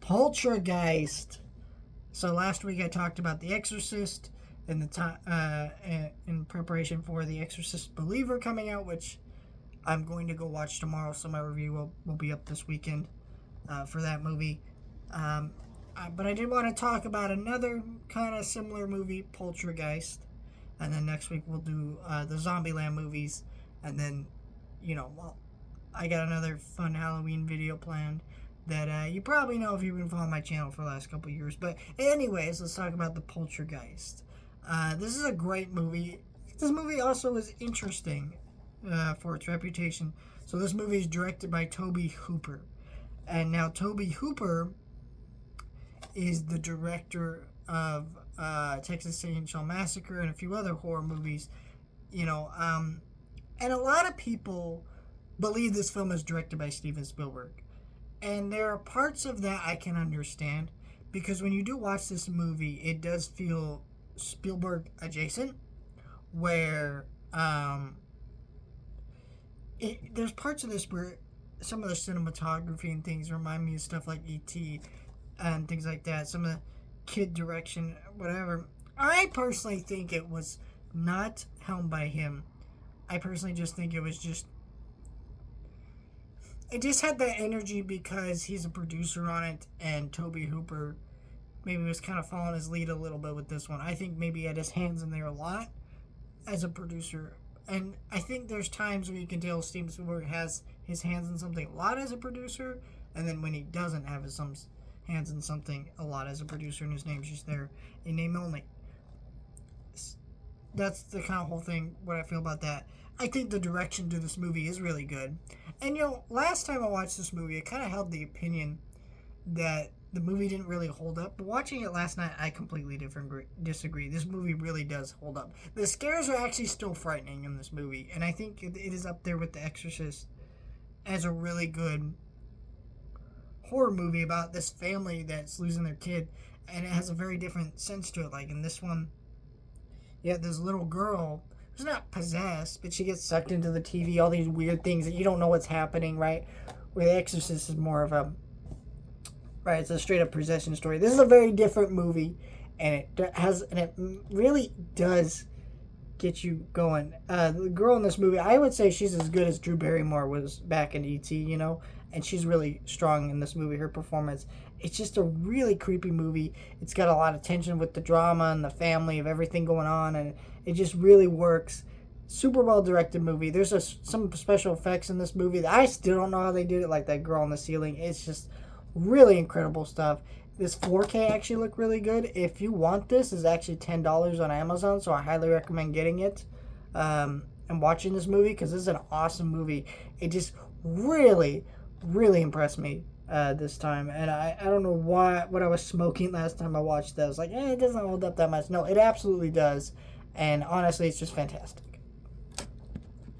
Poltergeist. So last week I talked about The Exorcist in the time in preparation for The Exorcist Believer coming out, which I'm going to go watch tomorrow. So my review will be up this weekend for that movie. But I did want to talk about another kind of similar movie, Poltergeist. And then next week we'll do the Zombieland movies. And then, I got another fun Halloween video planned that you probably know if you've been following my channel for the last couple of years. But anyways, let's talk about the Poltergeist. This is a great movie. This movie also is interesting for its reputation. So this movie is directed by Tobe Hooper. And now Tobe Hooper is the director of Texas Chainsaw Massacre and a few other horror movies. And a lot of people believe this film is directed by Steven Spielberg. And there are parts of that I can understand, because when you do watch this movie, it does feel Spielberg adjacent, where there's parts of this where some of the cinematography and things remind me of stuff like E.T. and things like that. Some of the kid direction, whatever. I personally think it was not helmed by him. I personally just think it just had that energy because he's a producer on it, and Tobe Hooper maybe was kind of following his lead a little bit with this one. I think maybe he had his hands in there a lot as a producer. And I think there's times where you can tell Steven Spielberg has his hands in something a lot as a producer, and then when he doesn't have his hands in something a lot as a producer, and his name's just there in name only. That's the kind of whole thing, what I feel about that. I think the direction to this movie is really good. And, last time I watched this movie, I kind of held the opinion that the movie didn't really hold up. But watching it last night, I completely disagree. This movie really does hold up. The scares are actually still frightening in this movie. And I think it is up there with The Exorcist as a really good horror movie about this family that's losing their kid. And it has a very different sense to it. Like in this one, this little girl who's not possessed, but she gets sucked into the TV, all these weird things that you don't know what's happening, right? Where The Exorcist is more of it's a straight up possession story. This is a very different movie, and it really does get you going. The girl in this movie, I would say she's as good as Drew Barrymore was back in E.T., and she's really strong in this movie, her performance. It's just a really creepy movie. It's got a lot of tension with the drama and the family of everything going on, and it just really works. Super well directed movie. There's some special effects in this movie that I still don't know how they did it, like that girl on the ceiling. It's just really incredible stuff. This 4K actually looked really good. If you want this, it's actually $10 on Amazon, so I highly recommend getting it and watching this movie, because this is an awesome movie. It just really, really impressed me this time, and I don't know what I was smoking last time I watched that. I was like, it doesn't hold up that much. No, it absolutely does, and honestly, it's just fantastic.